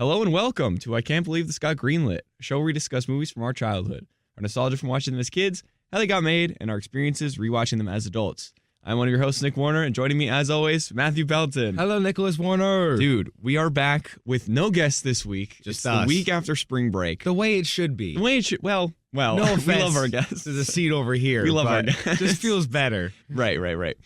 Hello and welcome to I Can't Believe This Got Greenlit, a show where we discuss movies from our childhood, our nostalgia from watching them as kids, how they got made, and our experiences rewatching them as adults. I'm one of your hosts, Nick Warner, and joining me as always, Matthew Pelton. Hello, Nicholas Warner. Dude, we are back with no guests this week. Just it's us. The week after spring break. The way it should be. The way it should, well, no offense. We love our guests. There's a seat over here. We love our but guests. It just feels better. Right.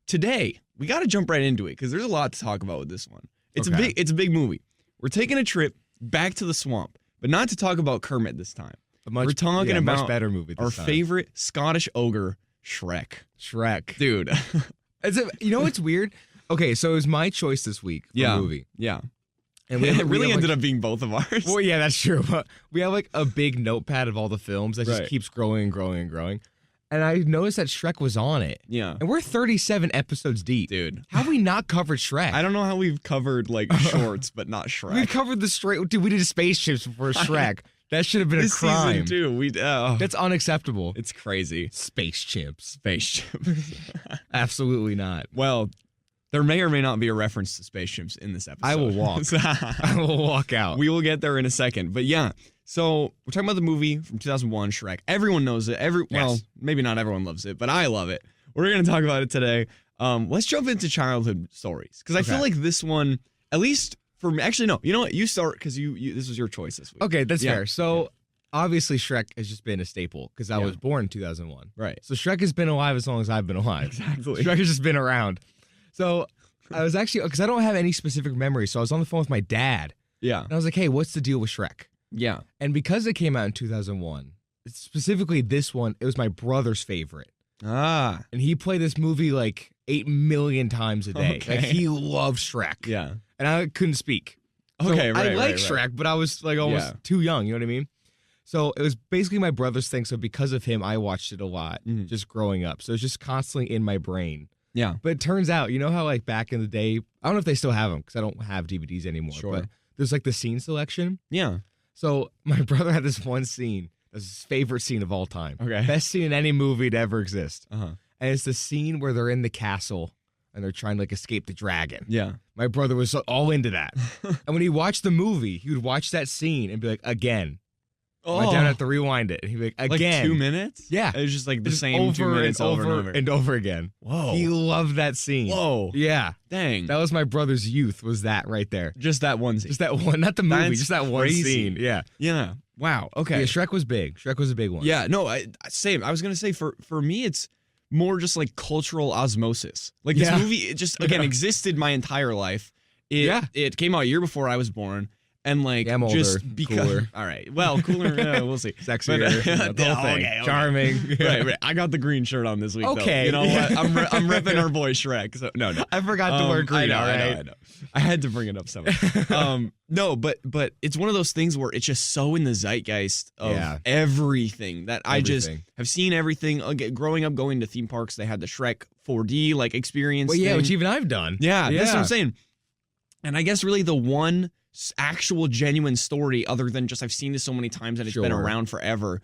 Today, we got to jump right into it because there's a lot to talk about with this one. It's a big movie. We're taking a trip back to the swamp, but not to talk about Kermit this time. We're talking about much better movie this our time. favorite Scottish ogre, Shrek. Dude. You know what's weird? Okay, so it was my choice this week for a movie. Yeah. And it really ended up being both of ours. Well, yeah, that's true. But we have like a big notepad of all the films that just keeps growing and growing and growing. And I noticed that Shrek was on it. Yeah. And we're 37 episodes deep. Dude. How have we not covered Shrek? I don't know how we've covered like shorts, but not Shrek. We covered the straight. Dude, we did spaceships before Shrek. That should have been a crime. Season 2, That's unacceptable. It's crazy. Space chimps. Space chimps. Absolutely not. Well, there may or may not be a reference to space chimps in this episode. I will walk. I will walk out. We will get there in a second. But yeah, so we're talking about the movie from 2001, Shrek. Everyone knows it. Well, maybe not everyone loves it, but I love it. We're going to talk about it today. Let's jump into childhood stories because I feel like this one, at least for me, actually, no. You know what? You start because this was your choice this week. Okay, that's fair. So obviously Shrek has just been a staple because I was born in 2001. Right. So Shrek has been alive as long as I've been alive. Exactly. Shrek has just been around. So I was actually, because I don't have any specific memory, so I was on the phone with my dad. Yeah. And I was like, hey, what's the deal with Shrek? Yeah. And because it came out in 2001, specifically this one, it was my brother's favorite. Ah. And he played this movie like 8 million times a day. Okay. Like he loved Shrek. Yeah. And I couldn't speak. So Okay, I like Shrek, but I was like almost too young, you know what I mean? So it was basically my brother's thing. So because of him, I watched it a lot just growing up. So it's just constantly in my brain. Yeah. But it turns out, you know how like back in the day, I don't know if they still have them because I don't have DVDs anymore. Sure. But there's like the scene selection. Yeah. So my brother had this one scene. That's his favorite scene of all time. Okay. Best scene in any movie to ever exist. Uh-huh. And it's the scene where they're in the castle and they're trying to like escape the dragon. Yeah. My brother was all into that. And when he watched the movie, he would watch that scene and be like, again. My dad would have to rewind it. And he'd be like, again. Like 2 minutes? Yeah. It was just like the Just same 2 minutes over and over. And over again. Whoa. He loved that scene. Whoa. Yeah. Dang. That was my brother's youth, was that right there. Just that one scene. Just that one, not the movie, That's just that one crazy. scene. Yeah. Yeah. Wow. Okay. Yeah, Shrek was big. Shrek was a big one. Yeah. No, same. I was going to say for me, it's more just like cultural osmosis. Like this movie, it just, again, existed my entire life. It came out a year before I was born. And like, I'm older, just because. cooler. All right. Well, cooler. We'll see. Sexier. The whole thing. Okay. Charming. Right. I got the green shirt on this week. Okay. Though. You know what? I'm repping our boy Shrek. So no. I forgot to wear green. I know. I had to bring it up somewhere. No, but it's one of those things where it's just so in the zeitgeist of everything that I just have seen everything. Growing up, going to theme parks, they had the Shrek 4D like experience. Well, yeah, thing. which even I've done. Yeah, that's what I'm saying. And I guess really the one actual genuine story, other than just I've seen this so many times and it's been around forever,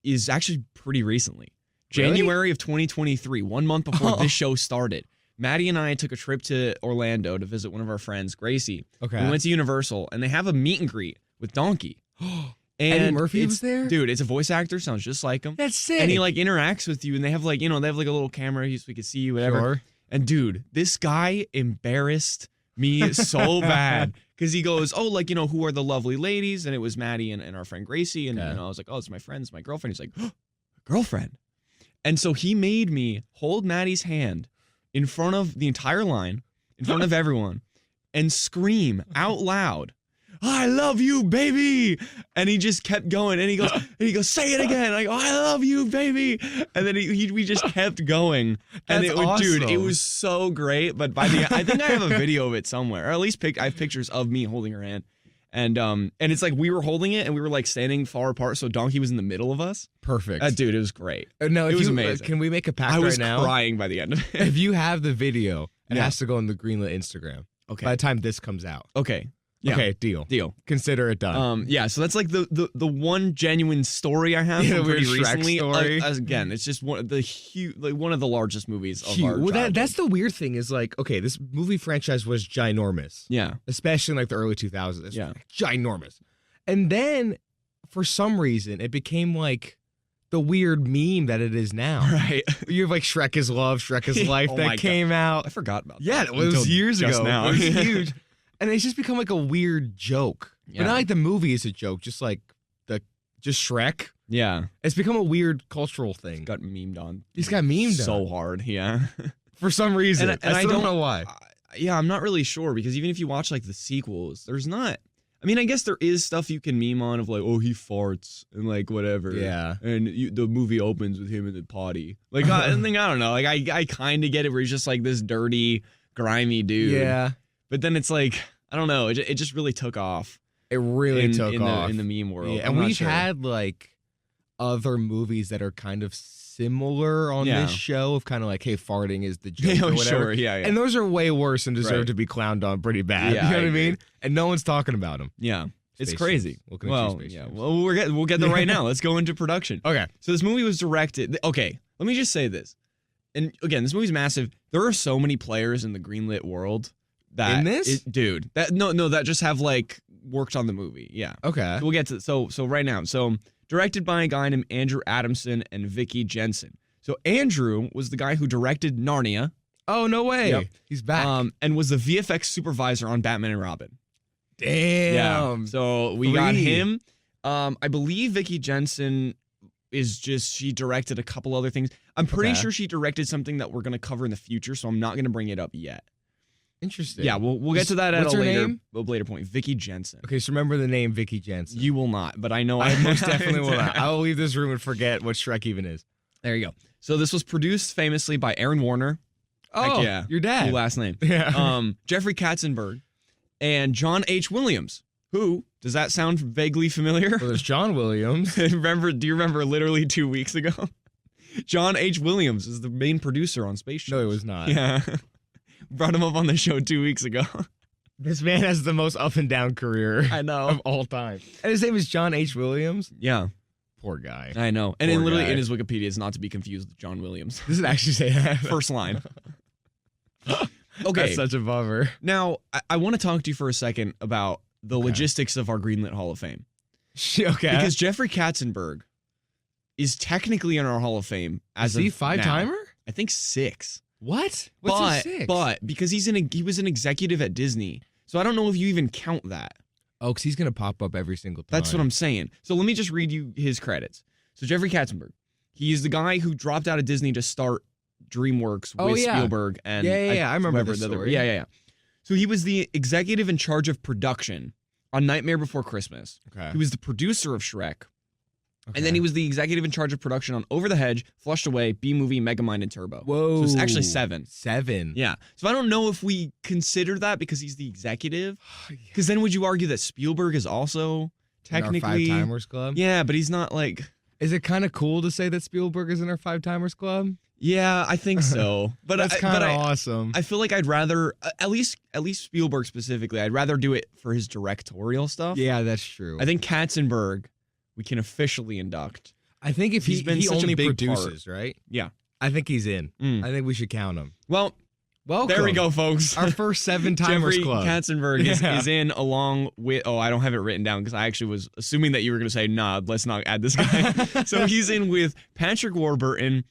is actually pretty recently. January of 2023, 1 month before this show started. Maddie and I took a trip to Orlando to visit one of our friends, Gracie. Okay. We went to Universal, and they have a meet and greet with Donkey. And Eddie Murphy was there? Dude, it's a voice actor, sounds just like him. That's sick. And he like interacts with you, and they have like, a little camera so we can see you, whatever. Sure. And dude, this guy embarrassed me so bad. Because he goes, who are the lovely ladies? And it was Maddie and our friend Gracie. And I was like, oh, it's my friend, it's my girlfriend. He's like, oh, girlfriend. And so he made me hold Maddie's hand in front of the entire line, in front of everyone, and scream out loud, I love you, baby. And he just kept going. And he goes, say it again. And I go, I love you, baby. And then we just kept going. And That's awesome. Dude, it was so great. But by the end, I think I have a video of it somewhere, or at least I have pictures of me holding her hand. And it's like we were holding it and we were like standing far apart. So Donkey was in the middle of us. Perfect. Dude, it was great. No, it was amazing. Can we make a pact I was right now? crying by the end of it. If you have the video, it has to go on the Greenlit Instagram. Okay. By the time this comes out. Okay. Yeah. Okay, deal. Consider it done. Yeah, so that's like the one genuine story I have from pretty recently. Again, it's just one of the largest movies of our childhood. That's the weird thing is like, okay, this movie franchise was ginormous. Yeah. Especially in like the early 2000s. Yeah. Ginormous. And then for some reason it became like the weird meme that it is now. Right. You have like Shrek is Love, Shrek is Life that came out. I forgot about that. Yeah, it was years ago. Now. It was huge. And it's just become like a weird joke. Yeah. But not like the movie is a joke, just like just Shrek. Yeah. It's become a weird cultural thing. He's got memed on. He's got memed so hard, yeah. For some reason. And I don't know why. Yeah, I'm not really sure because even if you watch like the sequels, there's not. I mean, I guess there is stuff you can meme on of like, oh, he farts and like whatever. Yeah. And the movie opens with him in the potty. Like, I don't know. Like, I kind of get it where he's just like this dirty, grimy dude. Yeah. But then it's like, I don't know. It just really took off. It really took off. In the meme world. Yeah, and we've had like other movies that are kind of similar on this show of kind of like, hey, farting is the joke or whatever. Sure, yeah. And those are way worse and deserve to be clowned on pretty bad. Yeah, you know what I mean? And no one's talking about them. Yeah. It's Space crazy. Ships. Well, we'll get there right now. Let's go into production. Okay. So this movie was directed. Okay, let me just say this. And again, this movie's massive. There are so many players in the Greenlit world that in this, dude. That just have like worked on the movie. Yeah. Okay. So we'll get to so right now. So directed by a guy named Andrew Adamson and Vicky Jensen. So Andrew was the guy who directed Narnia. Oh, no way. Yep. He's back. And was the VFX supervisor on Batman and Robin. Damn. Yeah. So we got him. I believe Vicky Jensen she directed a couple other things. I'm pretty sure she directed something that we're going to cover in the future, so I'm not going to bring it up yet. Interesting. Yeah, we'll get to that at a later point. Vicky Jensen. Okay, so remember the name Vicky Jensen. You will not, but I know I most definitely will not. I will leave this room and forget what Shrek even is. There you go. So this was produced famously by Aaron Warner. Oh, yeah. Your dad. Cool last name. Yeah. Jeffrey Katzenberg and John H. Williams. Who? Does that sound vaguely familiar? Well, there's John Williams. Do you remember literally 2 weeks ago? John H. Williams is the main producer on Space Ships. No, it was not. Yeah. Brought him up on the show 2 weeks ago. This man has the most up and down career I know of all time. And his name is John H. Williams? Yeah. Poor guy. I know. And literally in his Wikipedia, it's not to be confused with John Williams. Does it actually say that? First line. Okay. That's such a bummer. Now, I want to talk to you for a second about the logistics of our Greenlit Hall of Fame. Okay. Because Jeffrey Katzenberg is technically in our Hall of Fame as is he five-timer? I think 6. What? What's his 6? But because he was an executive at Disney, so I don't know if you even count that. Oh, because he's going to pop up every single time. That's what I'm saying. So let me just read you his credits. So Jeffrey Katzenberg, he is the guy who dropped out of Disney to start DreamWorks with Spielberg and I remember this story. Yeah. So he was the executive in charge of production on Nightmare Before Christmas. Okay. He was the producer of Shrek. Okay. And then he was the executive in charge of production on Over the Hedge, Flushed Away, B-Movie, Megamind, and Turbo. Whoa. So it's actually 7. 7. Yeah. So I don't know if we consider that because he's the executive. Because then would you argue that Spielberg is also technically... in our 5-timers club? Yeah, but he's not like... Is it kind of cool to say that Spielberg is in our 5-timers club? Yeah, I think so. But that's kind of awesome. I feel like I'd rather, at least Spielberg specifically, I'd rather do it for his directorial stuff. Yeah, that's true. I think Katzenberg, we can officially induct. I think if he only produces, right? Yeah. I think he's in. I think we should count him. Well, welcome. There we go, folks. Our first 7-timers club. Katzenberg is in along with, I don't have it written down because I actually was assuming that you were going to say, nah, let's not add this guy. So he's in with Patrick Warburton,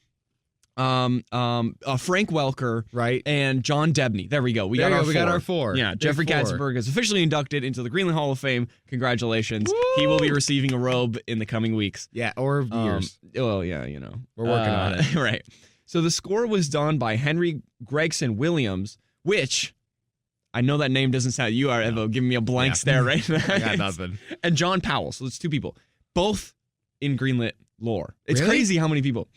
Frank Welker, right, and John Debney. There we go. We got our 4. Yeah, Jeffrey Katzenberg is officially inducted into the Greenlit Hall of Fame. Congratulations. Woo! He will be receiving a robe in the coming weeks. Yeah, or years. Well, yeah, you know. We're working on it. Right. So the score was done by Henry Gregson Williams, which I know that name doesn't sound, you are giving me a blank stare right now. I got nothing. And John Powell. So it's 2 people, both in Greenlit lore. It's really? crazy how many people.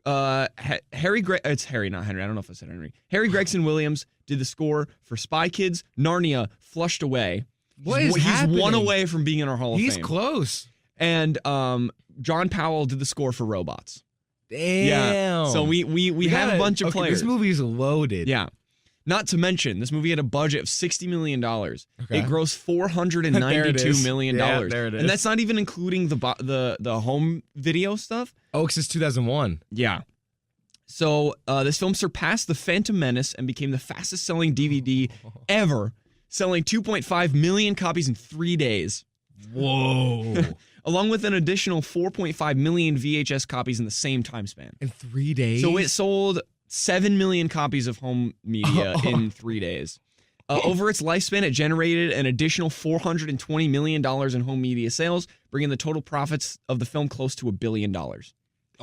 It's Harry, not Henry. I don't know if I said Henry. Harry Gregson Williams did the score for Spy Kids, Narnia, Flushed Away. He's 1 away from being in our Hall of Fame. He's close. And John Powell did the score for Robots. Damn. Yeah. So we have a bunch of players. This movie's loaded. Yeah. Not to mention, this movie had a budget of $60 million. Okay. It grossed $492 million. Yeah, there it is. And that's not even including the home video stuff. Oh, it's since 2001. Yeah. So this film surpassed The Phantom Menace and became the fastest selling DVD ever, selling 2.5 million copies in 3 days. Whoa. Along with an additional 4.5 million VHS copies in the same time span. In 3 days? So it sold 7 million copies of home media in 3 days. Over its lifespan, it generated an additional $420 million in home media sales, bringing the total profits of the film close to $1 billion.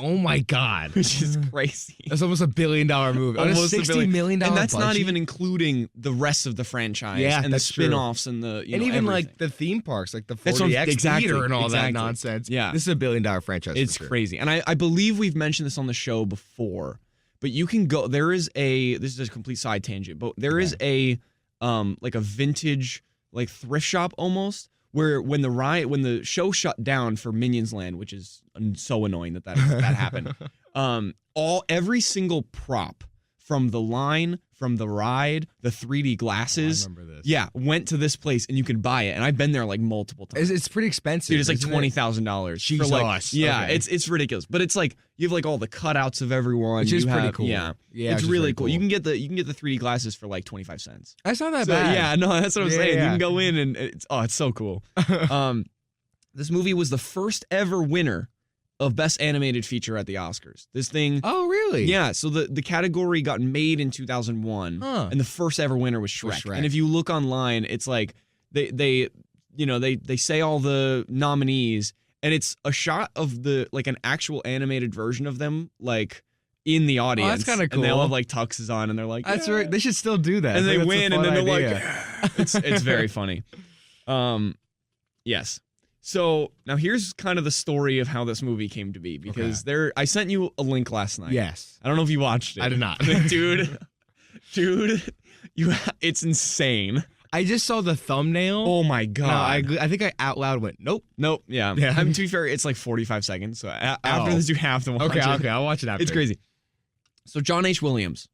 Oh my God. Which is crazy. That's almost $1 billion movie. Almost $60 million And that's budget? not even including the rest of the franchise and the that's spin-offs and the, and even everything. like the theme parks, like the That's what 40X exactly, theater and all exactly. that nonsense. Yeah. This is $1 billion franchise. It's for sure. crazy. And I believe we've mentioned this on the show before, but you can go, this is a complete side tangent, but there is a like a vintage like thrift shop almost, where when the show shut down for Minions Land, which is so annoying that happened. Every single prop from the line, from the ride, the 3D glasses, I remember this. went to this place and you could buy it. And I've been there like multiple times. It's pretty expensive. Dude, it's like isn't $20,000. Jesus. For like, yeah, Okay. it's ridiculous. But it's like you have like all the cutouts of everyone. Which is You pretty have- cool. Yeah, Yeah, it's which is really very cool. cool. You can get the 3D glasses for like 25 cents. That's not that So, bad. yeah, no, that's what I'm saying. You Yeah. can go in and it's so cool. This movie was the first ever winner of Best Animated Feature at the Oscars. This thing. Oh, really? Yeah, so the category got made in 2001, and the first ever winner was Shrek. And if you look online, it's like they say all the nominees, and it's a shot of an actual animated version of them, like in the audience. that's kinda And they all cool. have like tuxes on, and they're like, That's yeah. right. They should still do that. And I they think that's a win, and fun then they're idea. like, it's very funny. Yes. So now here's kind of the story of how this movie came to be, because I sent you a link last night. Yes. I don't know if you watched it. I did not. dude, it's insane. I just saw the thumbnail. Oh my No, god. I think I out loud went, nope. Yeah. Yeah. To be fair, it's like 45 seconds. So after this, you have to watch it. Okay, I'll watch it after. It's crazy. So John H. Williams.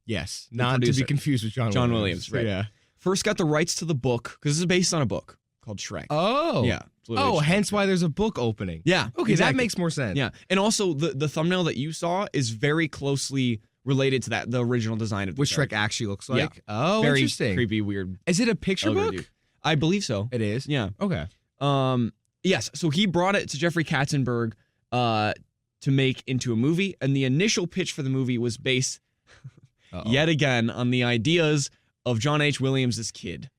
Yes, not to producer. be confused with John Williams, right. Yeah. First got the rights to the book, because this is based on a book called Shrek. Oh. Yeah. It's literally Shrek. hence why there's a book opening. Yeah. Okay, exactly. that makes more sense. Yeah. And also the thumbnail that you saw is very closely related to the original design of the What show. Shrek actually looks like. Yeah. Oh, Very interesting. creepy, weird. Is it a picture ogre book? dude. I believe so. It is. Yeah. Okay. Yes. So he brought it to Jeffrey Katzenberg to make into a movie, and the initial pitch for the movie was based yet again on the ideas of John H. Williams' kid.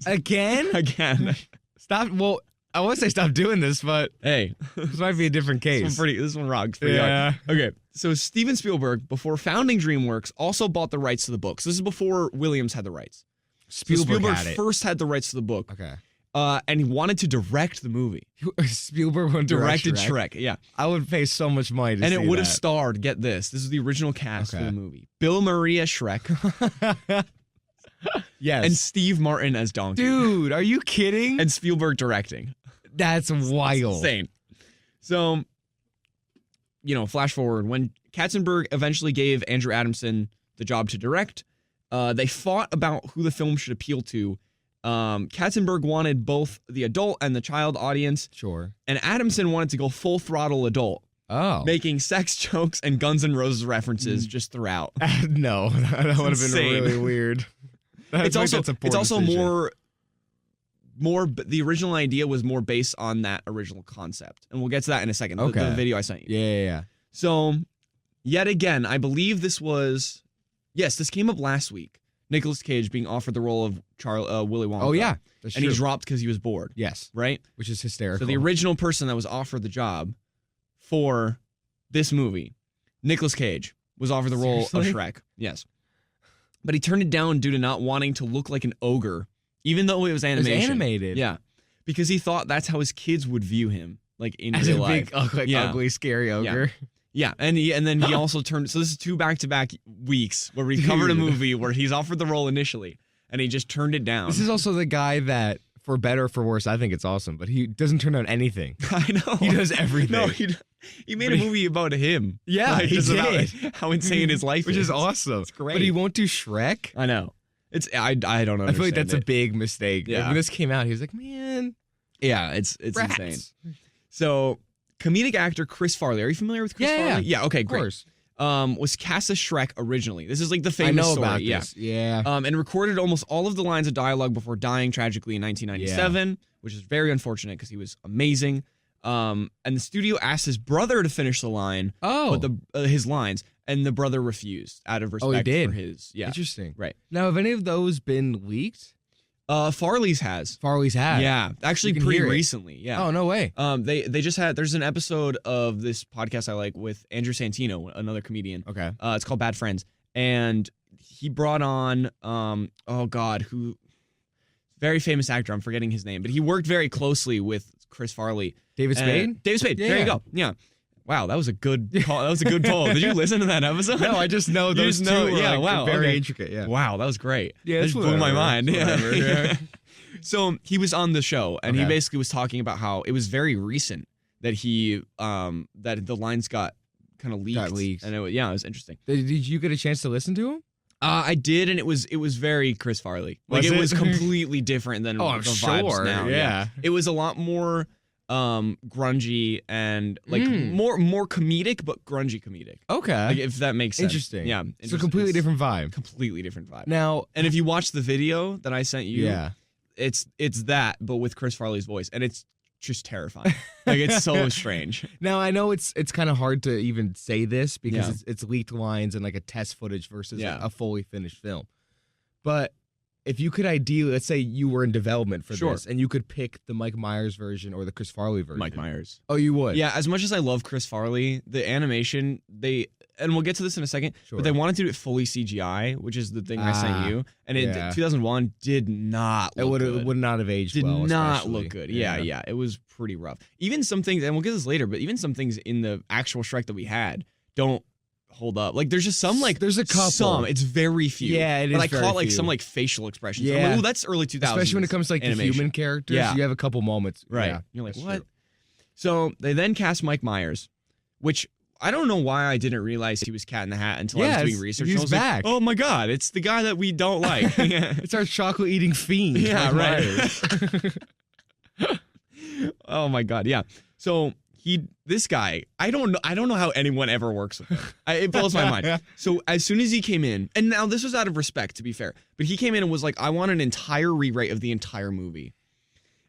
Again? Again. Stop. Well, I want to say stop doing this, but Hey, this might be a different case. this one rocks. Pretty Yeah. hard. Okay. So Steven Spielberg, before founding DreamWorks, also bought the rights to the books. This is before Williams had the rights. Spielberg had it. first had the rights to the book. Okay. And he wanted to direct the movie. Spielberg would Directed Shrek. Yeah. I would pay so much money to And see it would have that. starred, get this is the original cast for Okay. the movie. Bill Murray as Shrek Yes. and Steve Martin as Donkey. Dude, are you kidding? And Spielberg directing. That's wild. Insane. So, flash forward. When Katzenberg eventually gave Andrew Adamson the job to direct, they fought about who the film should appeal to. Katzenberg wanted both the adult and the child audience, Sure. and Adamson wanted to go full throttle adult, Oh. making sex jokes and Guns N' Roses references just throughout. No, that would have been insane. really weird. It's also that's a poor decision. more. The original idea was more based on that original concept, and we'll get to that in a second. Okay. The video I sent you. Yeah. So, yet again, I believe this came up last week. Nicolas Cage being offered the role of Willy Wonka. Oh yeah, that's and he true. dropped because he was bored. Yes, Right. which is hysterical. So the original person that was offered the job for this movie, Nicolas Cage, was offered the role Seriously? of Shrek. Yes. But he turned it down due to not wanting to look like an ogre, even though it was it was animation. animated. Yeah. Because he thought that's how his kids would view him, like in As real a life. big, Yeah. ugly, scary ogre. Yeah, and then he also turned. So this is 2 back-to-back weeks where we covered a Dude. movie where he's offered the role initially, and he just turned it down. This is also the guy that for better or for worse, I think it's awesome. But he doesn't turn down anything. I know. He does everything. No, he made a movie about him. Yeah, like, he just did. about how insane his life Which is. is awesome. It's great. But he won't do Shrek. I know. I don't know. I feel like that's a big mistake. Yeah. Like, when this came out, he was like, man. Yeah, it's rats. insane. So, comedic actor Chris Farley. Are you familiar with Chris Farley? Yeah, okay, Of great. course. Was cast as Shrek originally. This is like the famous I know story. about Yeah. this. Yeah. And recorded almost all of the lines of dialogue before dying tragically in 1997, which is very unfortunate because he was amazing. And the studio asked his brother to finish the line, but his lines, and the brother refused out of respect did? for his. Yeah, Interesting. right. Now, have any of those been leaked? Farley's has. Farley's had. Yeah, actually You can pretty hear it. recently. Yeah. Oh, no way. They just had. There's an episode of this podcast I like with Andrew Santino, another comedian. Okay. It's called Bad Friends, and he brought on who very famous actor. I'm forgetting his name, but he worked very closely with Chris Farley. David Spade? David Spade. There you go. Yeah. Wow, that was a good call. That was a good poll. Did you listen to that episode? No, I just know You those just two. know- Were yeah, like, wow, very okay. intricate. Yeah. Wow, that was great. Yeah, That it's just blew my whatever. mind. It's Yeah. whatever, yeah. So he was on the show, and he Okay. basically was talking about how it was very recent that he that the lines got kind of leaked. Got leaked. And it was interesting. Did you get a chance to listen to him? I did, and it was very Chris Farley. Like Was it it? was completely different than Oh, I'm the vibes sure. now. Yeah. It was a lot more grungy and like Mm. more comedic, but grungy comedic. Okay. Like if that makes sense. Interesting. Yeah. It's a completely different vibe. Completely different vibe. Now, And if you watch the video that I sent you, yeah. it's that, but with Chris Farley's voice, and it's just terrifying. Like it's so strange. Now I know it's kind of hard to even say this because Yeah. it's leaked lines and like a test footage versus Yeah. a fully finished film. But if you could ideally, let's say you were in development for Sure. this, and you could pick the Mike Myers version or the Chris Farley version. Mike Myers. Oh, you would? Yeah, as much as I love Chris Farley, the animation and we'll get to this in a second, Sure. but they wanted to do it fully CGI, which is the thing I sent you, and it yeah. 2001 did not It look good. would not have aged Did well. not especially. look good. Yeah, it was pretty rough. Even some things, and we'll get this later, but even some things in the actual Shrek that we had don't hold up. Like there's just some like There's a couple. Some. It's very few. Yeah, it but is I very caught like few. some like facial expressions. Yeah. I'm like, ooh, that's early 2000s. Especially when it comes to like animation. the human characters. Yeah. You have a couple moments. Right. Yeah, You're like, that's what? true. So they then cast Mike Myers, which I don't know why I didn't realize he was Cat in the Hat until I was doing research. He's I was back. Like, oh my God, it's the guy that we don't like. It's our chocolate eating fiend. Yeah, Mike right. Myers. Oh my God, yeah. So this guy, I don't know how anyone ever works with him. It blows my mind. So as soon as he came in, and now this was out of respect, to be fair, but he came in and was like, I want an entire rewrite of the entire movie.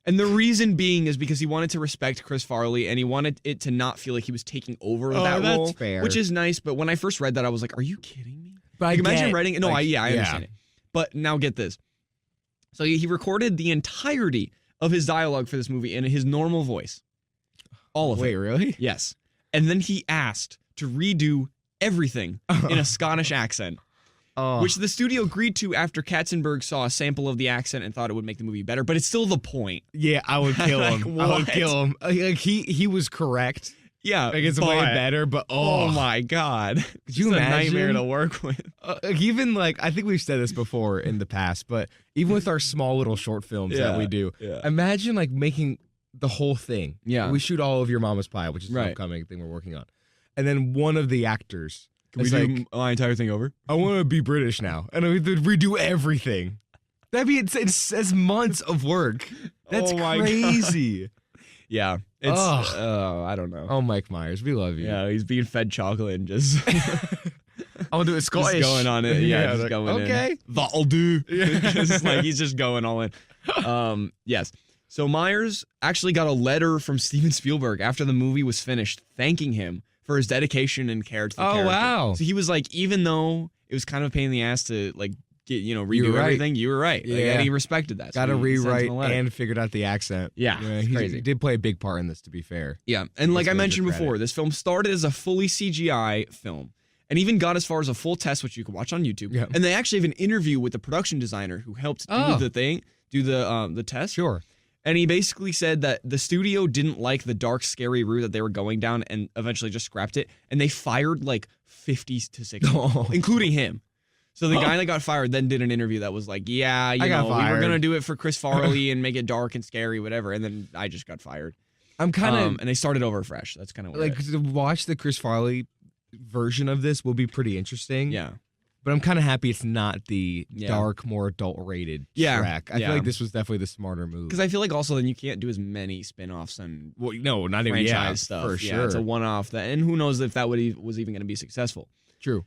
And the reason being is because he wanted to respect Chris Farley, and he wanted it to not feel like he was taking over that that's role, fair. which is nice. But when I first read that, I was like, "Are you kidding me?" But Like, I imagine get, writing it. No, like, I understand it. But now get this. So he recorded the entirety of his dialogue for this movie in his normal voice, all of Wait, it. really? Yes, and then he asked to redo everything in a Scottish accent. Oh. Which the studio agreed to after Katzenberg saw a sample of the accent and thought it would make the movie better, but it's still the point. Yeah, I would kill him. Like, I would what? kill him. Like he was correct. Yeah, Like it's but- way better, but Oh my God! Could you It's a imagine? nightmare to work with. Even like I think we've said this before in the past, but even with our small little short films that we do, imagine like making the whole thing. Yeah. We shoot all of Your Mama's Pie, which is Right. an upcoming thing we're working on, and then one of the actors Can we is do like, my entire thing over? I want to be British now, and I would redo everything. That'd be it's months of work. That's Oh my God. crazy. Yeah, it's. Ugh. I don't know. Oh, Mike Myers, we love you. Yeah, he's being fed chocolate and just, I'll do it Scottish. just going on it. Yeah, just like, going okay. in. That'll do. Just like he's just going all in. Yes. So Myers actually got a letter from Steven Spielberg after the movie was finished, thanking him for his dedication and care to the character. Wow. So he was like, even though it was kind of a pain in the ass to like get You redo were right. everything, you were right. Like, Yeah. and he respected that. So Got to he sent him rewrite a letter. and figured out the accent. Yeah, it's crazy. He did play a big part in this, to be fair. Yeah, and like Let's I give mentioned it credit. before, this film started as a fully CGI film and even got as far as a full test, which you can watch on YouTube. Yeah. And they actually have an interview with the production designer who helped Oh. do the test. Sure. And he basically said that the studio didn't like the dark, scary route that they were going down and eventually just scrapped it. And they fired like 50 to 60, Oh. including him. So the guy that got fired then did an interview that was like, yeah, we were going to do it for Chris Farley and make it dark and scary, whatever. And then I just got fired. I'm kind of... and they started over fresh. That's kind of like, to watch the Chris Farley version of this will be pretty interesting. Yeah. But I'm kind of happy it's not the dark, more adult-rated Shrek. I feel like this was definitely the smarter move. Because I feel like also then you can't do as many spin-offs and not even franchise stuff. For sure. It's a one-off. And who knows if that was even going to be successful. True.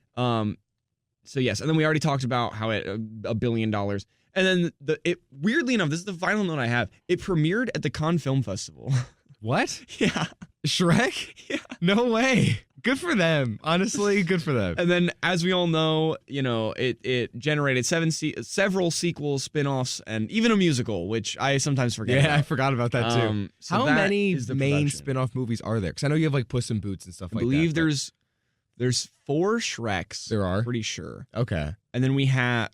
So yes, and then we already talked about how it $1 billion. And then weirdly enough, this is the final note I have. It premiered at the Cannes Film Festival. What? Yeah. Shrek? Yeah. No way. Good for them. Honestly, good for them. And then, as we all know, it generated several sequels, spin-offs, and even a musical, which I sometimes forget. Yeah, about. I forgot about that too. So how many main production. spin-off movies are there? Because I know you have like Puss in Boots and stuff like that. I believe there's 4 Shreks. There are? Pretty sure. Okay. And then we have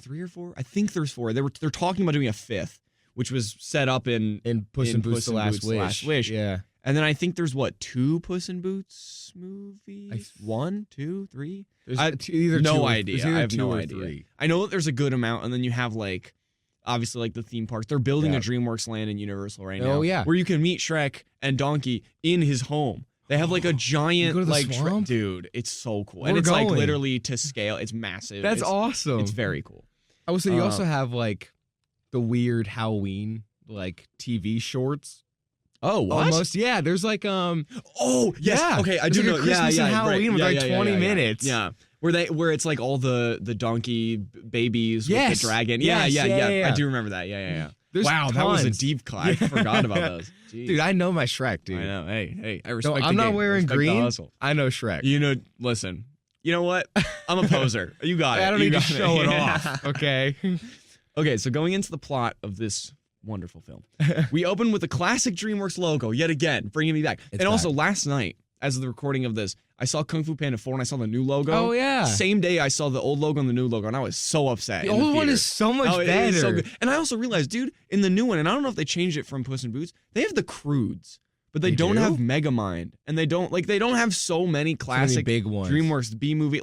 3 or 4? I think there's 4. They're talking about doing a 5th, which was set up in Puss in Boots: The Last Wish. Yeah. And then I think there's 2 Puss in Boots movies? 1, 2, 3? Either no two, idea. I have no idea. 3. I know that there's a good amount, and then you have obviously the theme parks. They're building a DreamWorks land in Universal right now. Oh yeah. Where you can meet Shrek and Donkey in his home. They have a giant go to the swamp? dude. It's so cool, We're and it's going. literally to scale. It's massive. That's awesome. It's very cool. I would say you also have the weird Halloween TV shorts. Oh, what? Almost, yeah. There's oh, yes. Yeah. Okay, I There's do know. Christmas and Halloween with 20 minutes. Yeah. Where it's all the donkey babies with the dragon. Yes, yeah. I do remember that. Yeah. There's wow, that was a deep cut. I forgot about those. Jeez. Dude, I know my Shrek, dude. I know. Hey, I respect I'm the not game. wearing Respect green. the hustle. I know Shrek. Listen. You know what? I'm a poser. You got it. I don't need to show it off. Okay. Okay, so going into the plot of this wonderful film, we open with the classic DreamWorks logo yet again, bringing me back. Also, last night, as of the recording of this, I saw Kung Fu Panda 4 and I saw the new logo. Oh, yeah. Same day I saw the old logo and the new logo, and I was so upset. The old one is so much better. It is so good. And I also realized, dude, in the new one, and I don't know if they changed it from Puss in Boots, they have the Croods, but they don't have Megamind, and they don't have so many classic big ones. DreamWorks B movie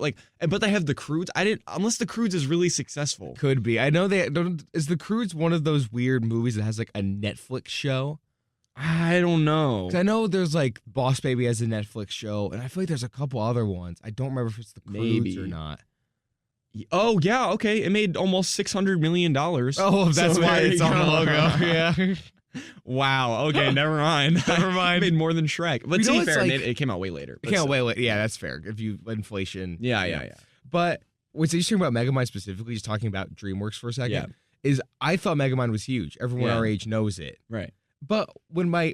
but they have the Croods. Unless the Croods is really successful. Could be. I know is the Croods one of those weird movies that has a Netflix show? I don't know. 'Cause I know there's Boss Baby has a Netflix show, and I feel like there's a couple other ones. I don't remember if it's the Croods or not. Oh yeah, okay. It made almost $600 million. Oh, that's why it's on the logo. Yeah. Wow. Okay. Never mind. Never mind. It made more than Shrek. But to be fair, it came out way later. It came out way later. Yeah, that's fair. If you inflation. Yeah. But what's interesting about Megamind specifically, just talking about DreamWorks for a second, is I thought Megamind was huge. Everyone our age knows it. Right. But when my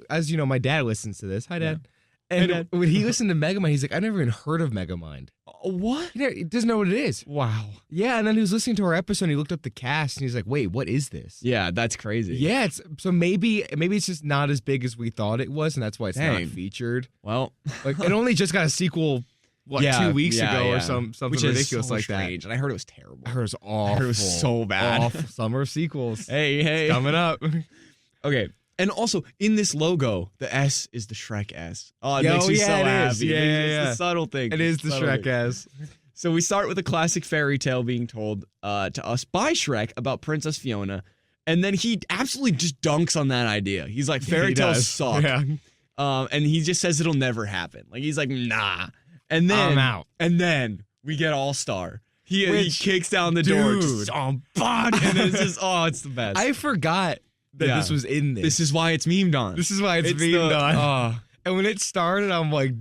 dad listens to this. Hi, Dad. And when he listened to Megamind, he's like, I never even heard of Megamind. What? He doesn't know what it is. Wow. Yeah, and then he was listening to our episode, and he looked up the cast, and he's like, wait, what is this? Yeah, that's crazy. Yeah, so maybe it's just not as big as we thought it was, and that's why it's not featured. Well. It only just got a sequel, 2 weeks ago or something which ridiculous so like strange. that. And I heard it was terrible. I heard it was awful. I heard it was so bad. Awful. Summer of sequels. Hey. It's coming up. Okay. And also, in this logo, the S is the Shrek S. Oh, it makes me so happy. Yeah. It's the subtle thing. It is the Shrek S. So we start with a classic fairy tale being told to us by Shrek about Princess Fiona. And then he absolutely just dunks on that idea. He's like, fairy tales suck. Yeah. And he just says it'll never happen. He's like, nah. And then, I'm out. And then we get All-Star. He kicks down the door. Just, and it's just, it's the best. I forgot that this was in this. This is why it's memed on. This is why it's memed on. And when it started, I'm like,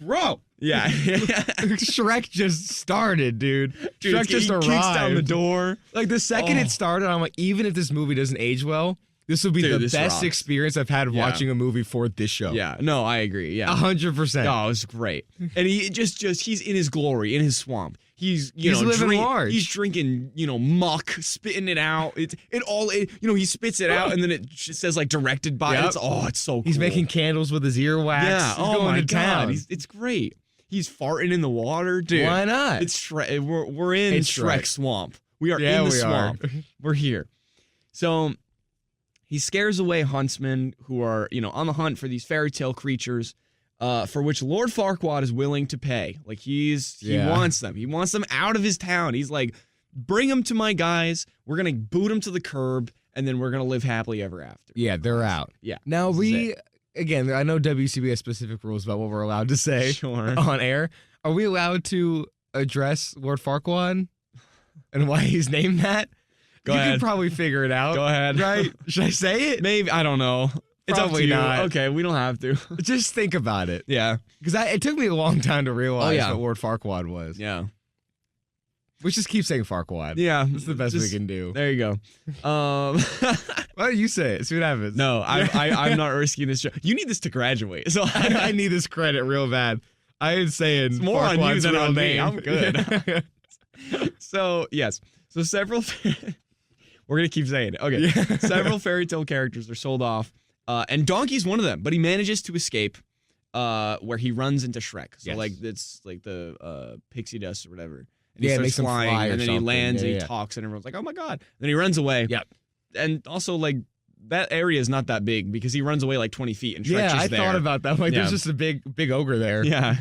bro. Yeah. Shrek just started, dude. Shrek just arrived. Kicks down the door. The second it started, I'm like, even if this movie doesn't age well, this will be the best experience I've had watching a movie for this show. Yeah. No, I agree. Yeah. 100%. Oh, it was great. And he he's in his glory, in his swamp. He's living large. He's drinking, muck, spitting it out. He spits it out, and then it just says directed by. Yep. It's so cool. He's making candles with his earwax. Yeah. He's going to town. It's great. He's farting in the water, dude. Why not? It's Shrek. We're in Shrek Swamp. We are in the swamp. We're here. So he scares away huntsmen who are on the hunt for these fairy tale creatures. for which Lord Farquaad is willing to pay. Like he wants them. He wants them out of his town. He's like, bring them to my guys. We're gonna boot them to the curb, and then we're gonna live happily ever after. Yeah, they're out. Yeah. Now again, I know WCB has specific rules about what we're allowed to say on air. Are we allowed to address Lord Farquaad and why he's named that? Go ahead. You can probably figure it out. Go ahead. Right? Should I say it? Maybe. I don't know. It's Probably up to you. not. Okay, we don't have to. Just think about it. Yeah. Because it took me a long time to realize yeah. what Lord Farquaad was. Yeah. We just keep saying Farquaad. Yeah. That's the best we can do. There you go. Why don't you say it? See what happens. No, I'm not risking this. You need this to graduate. So I need this credit real bad. I ain't saying it's more on you than on me. I'm good. So, yes. So several... We're going to keep saying it. Okay. Yeah. Several fairy tale characters are sold off. And Donkey's one of them. But he manages to escape where he runs into Shrek. So, like, it's like the pixie dust or whatever. And he starts flying, and then he lands, and he talks, and everyone's like, oh, my God. Then he runs away. Yep. And also, like, that area is not that big because he runs away like 20 feet, and Shrek's just there. I thought about that. Like, there's just a big ogre there. Yeah.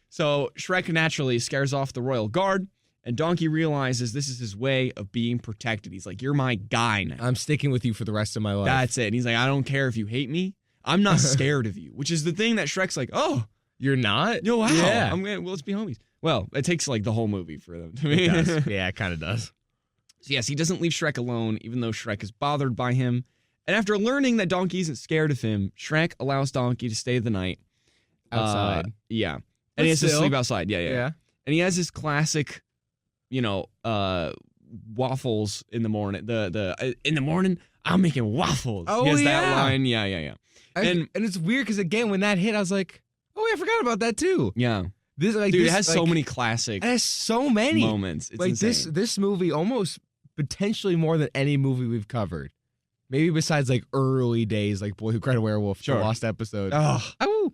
So Shrek naturally scares off the royal guard, and Donkey realizes this is his way of being protected. He's like, you're my guy now. I'm sticking with you for the rest of my life. That's it. And he's like, I don't care if you hate me. I'm not scared of you, which is the thing that Shrek's like, oh. You're not? No, wow. Yeah. Well, let's be homies. Well, it takes like the whole movie for them to me. It does. Yeah, it kind of does. So yes, he doesn't leave Shrek alone, even though Shrek is bothered by him. And after learning that Donkey isn't scared of him, Shrek allows Donkey to stay the night. Outside. Yeah. And he has to sleep outside. Yeah. And he has his classic, waffles in the morning. In the morning, I'm making waffles. Oh, he has that line. Yeah. And it's weird because, again, when that hit, I was like, oh, I forgot about that, too. Yeah. Dude, it has so many classic It has so many moments. It's like insane. this movie almost potentially more than any movie we've covered. Maybe besides like early days, like Boy Who Cried a Werewolf, the lost episode. Oh.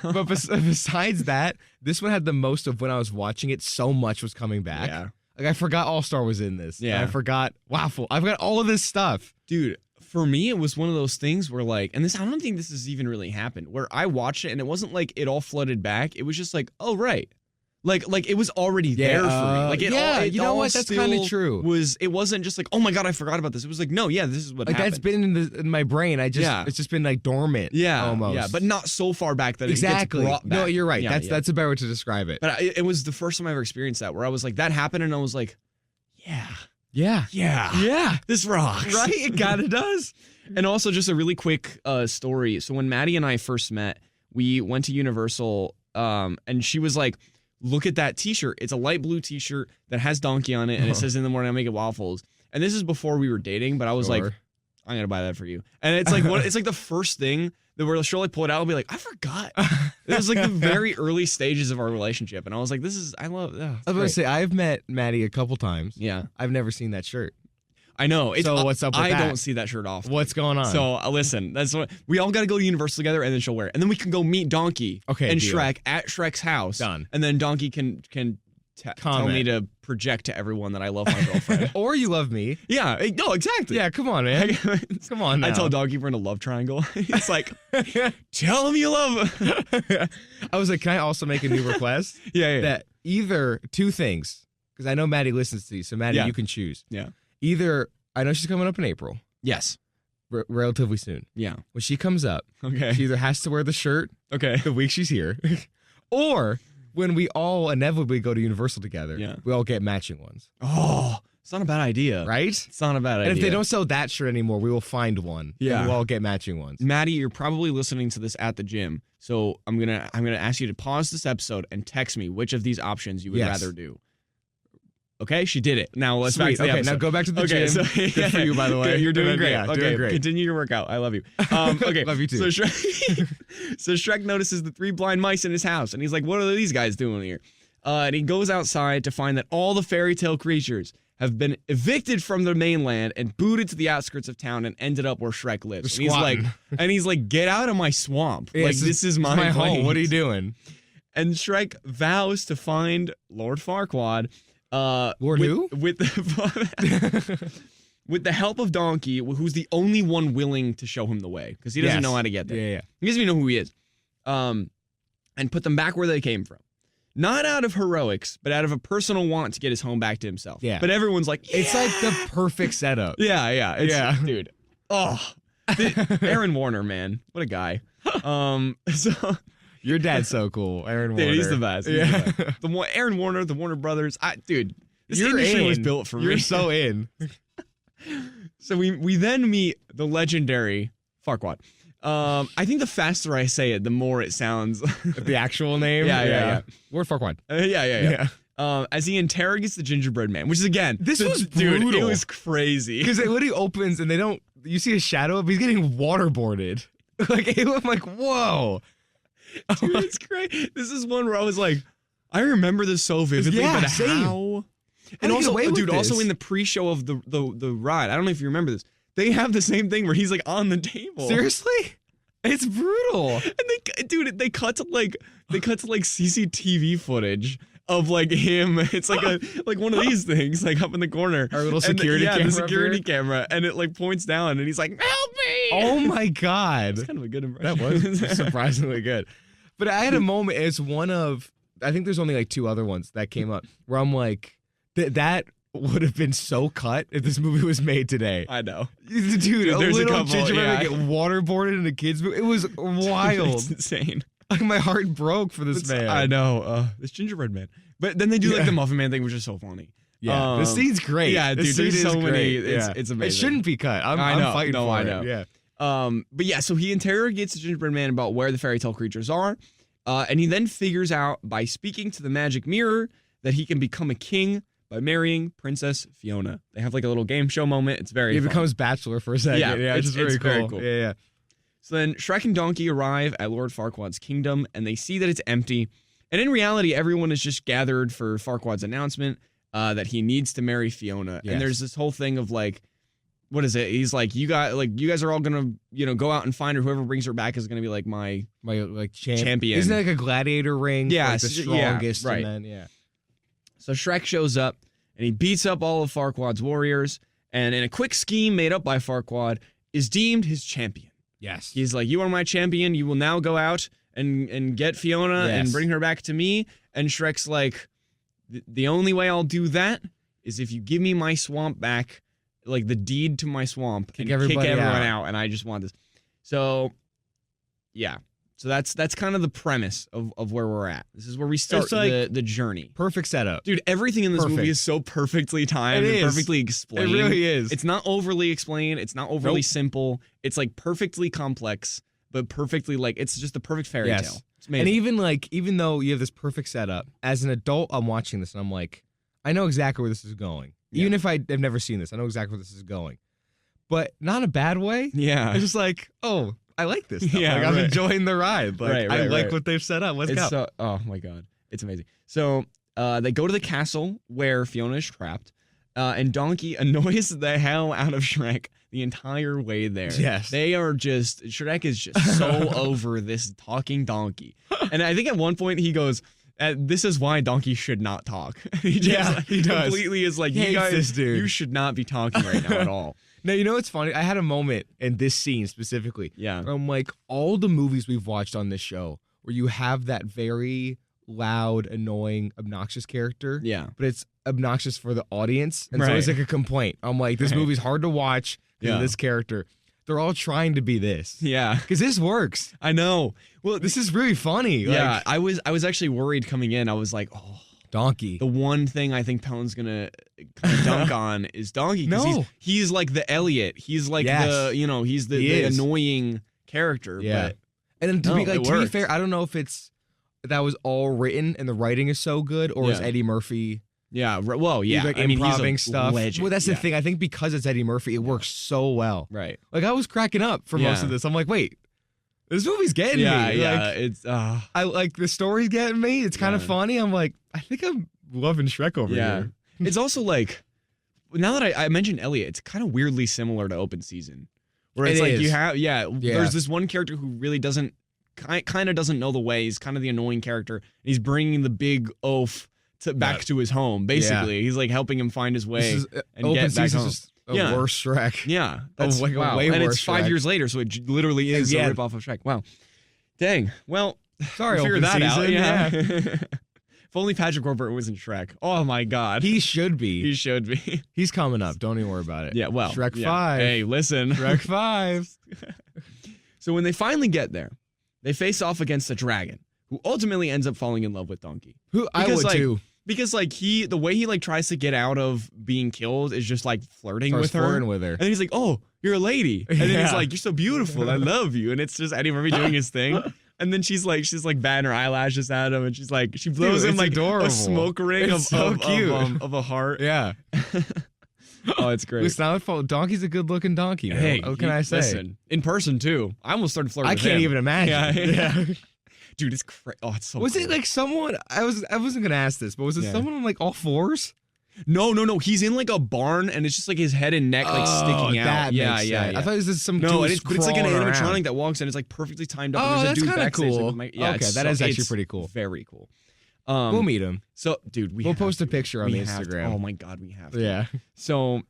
But besides that, this one had the most of when I was watching it. So much was coming back. Yeah. Like I forgot All Star was in this. Yeah. I forgot Waffle. I forgot all of this stuff. Dude, for me, it was one of those things where like, and I don't think this has even really happened, where I watched it and it wasn't like it all flooded back. It was just like, oh, right. Like it was already there for me. Like you know what? That's kind of true. It wasn't just like, oh my God, I forgot about this. It was like, no, this is what happened. That's been in my brain. It's just been like dormant. Yeah, almost. Yeah, but not so far back that it gets brought back. No, you're right. That's a better way to describe it. But it was the first time I ever experienced that, where I was like, that happened, and I was like, yeah, this rocks. Right? It kind of does. And also, just a really quick story. So when Maddie and I first met, we went to Universal, and she was like, look at that t-shirt. It's a light blue t-shirt that has Donkey on it, and it says, in the morning I make it waffles. And this is before we were dating, but I was like, I'm gonna buy that for you. And it's like it's like the first thing that she'll like pull it out and be like, I forgot. It was like the very early stages of our relationship, and I was like, I was about to say, I've met Maddie a couple times. Yeah. I've never seen that shirt. I know. So what's up with that? I don't see that shirt often. What's going on? So listen, that's what we all got to go to Universal together, and then she'll wear it, and then we can go meet Donkey and deal. Shrek at Shrek's house. Done. And then Donkey can tell me to project to everyone that I love my girlfriend, or you love me. Yeah. No, exactly. Yeah. Come on, man. Come on. Now. I tell Donkey we're in a love triangle. It's like, tell him you love him. I was like, can I also make a new request? Yeah. That either two things, because I know Maddie listens to you, so Maddie, you can choose. Yeah. Either. I know she's coming up in April. Yes. Relatively soon. Yeah. When she comes up, she either has to wear the shirt the week she's here, or when we all inevitably go to Universal together, we all get matching ones. Oh, it's not a bad idea. Right? It's not a bad idea. And if they don't sell that shirt anymore, we will find one. Yeah. And we'll all get matching ones. Maddie, you're probably listening to this at the gym. So I'm gonna ask you to pause this episode and text me which of these options you would rather do. Okay, she did it. Now let's back to the episode. Now go back to the gym. So, Good for you, by the way. You're doing great. Yeah, okay, doing great. Continue your workout. I love you. Okay, love you too. So Shrek notices the three blind mice in his house, and he's like, "What are these guys doing here?" And he goes outside to find that all the fairy tale creatures have been evicted from the mainland and booted to the outskirts of town and ended up where Shrek lives. And he's like, "Get out of my swamp! Yeah, like this is my home. What are you doing?" And Shrek vows to find Lord Farquaad. Who? With the help of Donkey, who's the only one willing to show him the way, because he doesn't know how to get there. Yeah. He doesn't even know who he is. and put them back where they came from. Not out of heroics, but out of a personal want to get his home back to himself. Yeah. But everyone's like, yeah! It's like the perfect setup. Yeah. Dude. Oh. Aaron Warner, man. What a guy. So Your dad's so cool, Aaron Warner. Dude, he's the best. Aaron Warner, the Warner Brothers. Dude, this industry was built for me. You're so in. So we then meet the legendary Farquaad. I think the faster I say it, the more it sounds. The actual name? Yeah. Word Farquaad. Yeah. As he interrogates the gingerbread man, which is, again, this was brutal. Dude, it was crazy. Because when he opens and you see a shadow of him, he's getting waterboarded. I'm like, whoa. Dude, it's great. This is one where I was like, I remember this so vividly, but same. how? And also, dude, this? also in the pre-show of the ride, I don't know if you remember this, they have the same thing where he's like on the table. Seriously? It's brutal. And they cut to like CCTV footage of like him. It's like one of these things like up in the corner. Our little security camera. The security camera, and it like points down, and he's like, "Help me!" Oh my god, that's kind of a good impression. That was surprisingly good. But I had a moment. It's one of, I think there's only like 2 other ones that came up where I'm like, that would have been so cut if this movie was made today. I know. Dude, a there's little a couple, gingerbread get waterboarded in a kid's movie. It was wild. It's insane. Like my heart broke for this man. I know. This gingerbread man. But then they do like the muffin man thing, which is so funny. Yeah, the scene's great. Yeah, dude, there's so many. It's amazing. It shouldn't be cut. I'm fighting for it. I know. Yeah. But yeah, so he interrogates the gingerbread man about where the fairy tale creatures are, and he then figures out by speaking to the magic mirror that he can become a king by marrying Princess Fiona. They have like a little game show moment. It's very fun. becomes bachelor for a second. Yeah, it's very cool. Yeah. So then Shrek and Donkey arrive at Lord Farquaad's kingdom, and they see that it's empty. And in reality, everyone is just gathered for Farquaad's announcement that he needs to marry Fiona. Yes. And there's this whole thing of like, what is it? He's like, you guys are all gonna, go out and find her. Whoever brings her back is gonna be like my champion. Isn't it like a gladiator ring? Yeah, like the strongest. Yeah, right. And then, So Shrek shows up and he beats up all of Farquaad's warriors, and in a quick scheme made up by Farquaad, is deemed his champion. Yes. He's like, you are my champion. You will now go out and get Fiona and bring her back to me. And Shrek's like, the only way I'll do that is if you give me my swamp back, like the deed to my swamp, and kick everyone out. And I just want this. So, yeah. So that's kind of the premise of where we're at. This is where we start the journey. Perfect setup. Dude, everything in this movie is so perfectly timed and perfectly explained. It really is. It's not overly explained. It's not overly simple. It's like perfectly complex, but perfectly like, it's just the perfect fairy tale. It's amazing. And even though you have this perfect setup, as an adult, I'm watching this and I'm like, I know exactly where this is going. Yeah. Even if I have never seen this, I know exactly where this is going. But not in a bad way. Yeah. It's just like, oh, I like this stuff. Yeah, I'm enjoying the ride. Like, I like what they've set up. Let's go. Oh my god, it's amazing. So they go to the castle where Fiona is trapped, and Donkey annoys the hell out of Shrek the entire way there. Yes, Shrek is just so over this talking donkey, and I think at one point he goes, "This is why Donkey should not talk." He does. Completely is like, you guys, you should not be talking right now at all. No, you know what's funny? I had a moment in this scene specifically. Yeah. Where I'm like, all the movies we've watched on this show where you have that very loud, annoying, obnoxious character. Yeah. But it's obnoxious for the audience. And so it's like a complaint. I'm like, this movie's hard to watch because of this character. They're all trying to be this. Yeah. Because this works. I know. Well, this is really funny. Yeah. I was actually worried coming in. I was like, oh. Donkey. The one thing I think Pelton's gonna kind of dunk on is Donkey. No, he's like the Elliot. He's like he's the annoying character. Yeah. But and to be fair, I don't know if that was all written and the writing is so good, or is Eddie Murphy? Yeah. Well, yeah. Like improving stuff. Legend. Well, that's the thing. I think because it's Eddie Murphy, it works so well. Right. Like I was cracking up for most of this. I'm like, wait. This movie's getting me. Yeah, like, it's I like the story's getting me. It's kind of funny. I'm like, I think I'm loving Shrek over here. It's also like, now that I mentioned Elliot, it's kind of weirdly similar to Open Season, where it's like you have there's this one character who really kind of doesn't know the way. He's kind of the annoying character, and he's bringing the big oaf back to his home. Basically, he's like helping him find his way and Open get back home. Just a worse Shrek. Yeah, that's like wow. a way and worse it's 5 Shrek. years later, so it literally is a ripoff of Shrek. Wow. Dang. Well, Sorry, figure open that out. season. Yeah. If only Patrick Warburton was in Shrek. Oh my God. He should be. He should be. He's coming up. Don't even worry about it. Yeah. Well. Shrek yeah. 5. Hey, listen. Shrek 5. So when they finally get there, they face off against a dragon who ultimately ends up falling in love with Donkey. Who I Because, would like, too. Because like the way he like tries to get out of being killed is just like flirting Starts with her. flirting with her. And then he's like, "Oh, you're a lady." And then he's Yeah. like, "You're so beautiful. I love you." And it's just Eddie Murphy doing his thing. And then she's like batting her eyelashes at him, and she blows Dude, him it's like adorable. a smoke ring It's so cute. of a heart. Yeah. Oh, it's great. Listen, Donkey's a good-looking donkey. Man. Hey, what can I say? Listen, in person too. I almost started flirting. I with can't him. even imagine. Yeah. Dude, it's crazy. Oh, it's so. Was cool. it like someone? I wasn't gonna ask this, but was it Yeah. someone on like all fours? No. He's in like a barn, and it's just like his head and neck like sticking out. That yeah. makes sense. I thought it was just some No, dude but it's like an crawling animatronic around. that walks in. It's like perfectly timed up. Oh, and there's that's a dude kinda backstage cool. with yeah, Okay, it's that is actually it's pretty cool. Very cool. We'll meet him. So, dude, We'll post a picture on we the have to. Instagram. Oh my God, we have to. Yeah. So,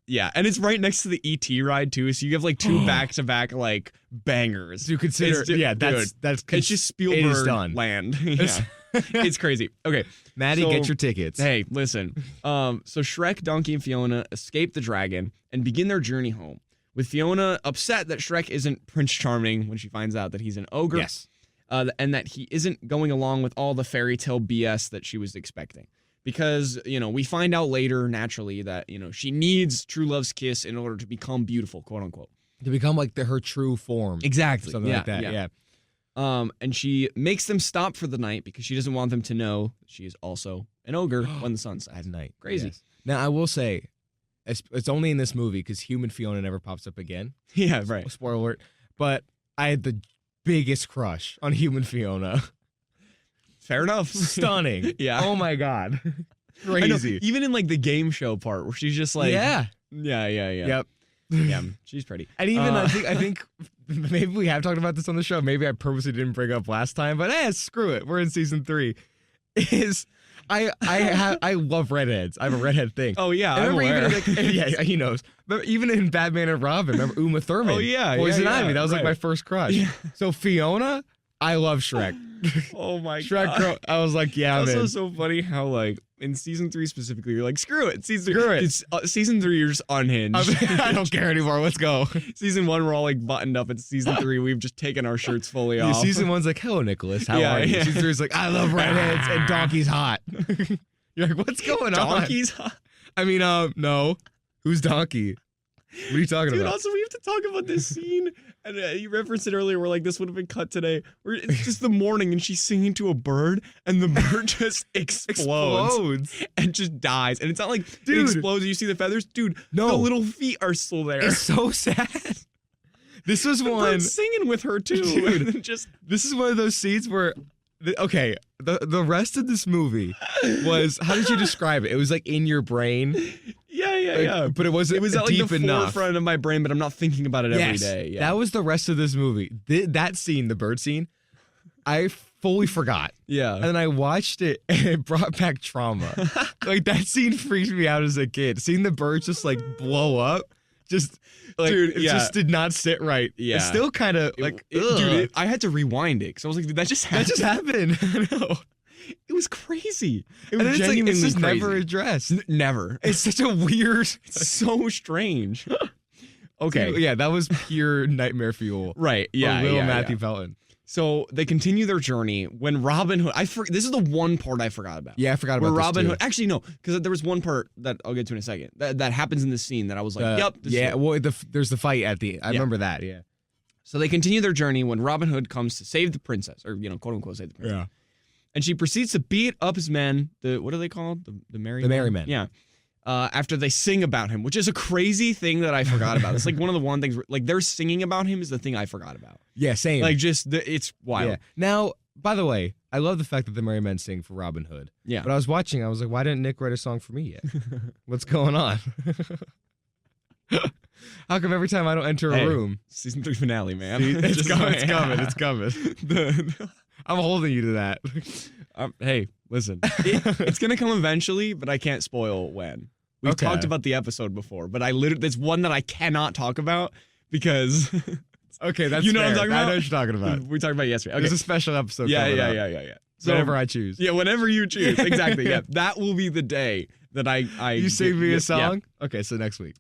yeah, and it's right next to the ET ride too. So you have like two back-to-back like bangers. Do you consider? That's It's just Spielberg it is done. land. Yeah. It's crazy. Okay, Maddie, so- get your tickets. Hey, listen. So Shrek, Donkey, and Fiona escape the dragon and begin their journey home, with Fiona upset that Shrek isn't Prince Charming when she finds out that he's an ogre. Yes. And that he isn't going along with all the fairy tale BS that she was expecting. Because, we find out later, naturally, that, she needs true love's kiss in order to become beautiful, quote unquote. To become like her true form. Exactly. Something like that. Yeah. And she makes them stop for the night because she doesn't want them to know she is also an ogre when the sun sets. At night. Crazy. Yes. Now, I will say, it's only in this movie because human Fiona never pops up again. Yeah, right. Spoiler alert. But I had the biggest crush on human Fiona. Fair enough. Stunning. Yeah. Oh my God. I know, Crazy. even in like the game show part where she's just like, yeah. Yeah. Yep. Yeah, she's pretty. And even I think maybe we have talked about this on the show. Maybe I purposely didn't bring up last time, but screw it. We're in season 3. I love redheads. I have a redhead thing. Oh yeah, I I'm remember aware. even yeah, he knows. But even in Batman and Robin, remember Uma Thurman? Oh, yeah, Poison yeah, Ivy. That was like right. my first crush. Yeah. So Fiona, I love Shrek. Oh my Shrek God. girl. I was like, yeah, It's man. also so funny how like in season 3 specifically, you're like, screw it. Screw it. It's, season 3, you're just unhinged. I don't care anymore. Let's go. Season 1, we're all like buttoned up. It's season 3, we've just taken our shirts fully Yeah, off. season 1's like, hello, Nicholas. How Yeah, are you? yeah. Season 3's like, I love redheads and Donkey's hot. You're like, what's going on? Donkey's hot. I mean, no. Who's Donkey? What are you talking Dude, about? also we have to talk about this scene, and you referenced it earlier. Where like this would have been cut today. Where it's just the morning, and she's singing to a bird, and the bird just explodes and just dies. And it's not like Dude. it explodes. And you see the feathers, dude. No. The little feet are still there. It's so sad. This was The one. bird's singing with her too. Dude. And just This is one of those scenes where, the rest of this movie was, how did you describe it? It was like in your brain. yeah. But it wasn't It was at like deep the enough. forefront of my brain, but I'm not thinking about it every Yes, day. Yeah. that was the rest of this movie. That scene, the bird scene, I fully forgot. yeah. And then I watched it and it brought back trauma. Like that scene freaked me out as a kid. Seeing the birds just like blow up, just like Dude, it yeah. just did not sit right. Yeah. It's still kind of like, ugh. I had to rewind it because I was like, did that just happen? That just happened. I know. It was crazy. It And was it's like, genuinely it's just crazy. never addressed. Never. It's such a weird. It's so strange. Okay. Yeah, that was pure nightmare fuel. Right. For Yeah. little yeah, Matthew yeah. Pelton. So they continue their journey when Robin Hood. This is the one part I forgot about. Yeah, I forgot Where about Robin this Hood. Actually, no, because there was one part that I'll get to in a second that happens in this scene that I was like, yep. This is Yeah, it. well, there's the fight at the. I remember that. Yeah. So they continue their journey when Robin Hood comes to save the princess, or quote unquote, save the princess. Yeah. And she proceeds to beat up his men. What are they called? The merry The merry men. Yeah. After they sing about him, which is a crazy thing that I forgot about. It's like one of the things where, like they're singing about him is the thing I forgot about. Yeah, same. Like just it's wild. Yeah. Now, by the way, I love the fact that the merry men sing for Robin Hood. Yeah. But I was watching. I was like, why didn't Nick write a song for me yet? What's going on? How come every time I don't enter a room? Season 3 finale, man. It's Just coming. like- It's coming. It's coming. I'm holding you to that. Hey, listen. It's gonna come eventually, but I can't spoil when. We've Okay. talked about the episode before, but it's one that I cannot talk about because Okay, that's you know fair. what I'm talking about. I know what you're talking about. We talked about it yesterday. Okay. There's a special episode. Yeah. So, whenever I choose. Yeah, whenever you choose. Exactly. Yeah, that will be the day that I you sing me a song. Yeah. Okay, so next week.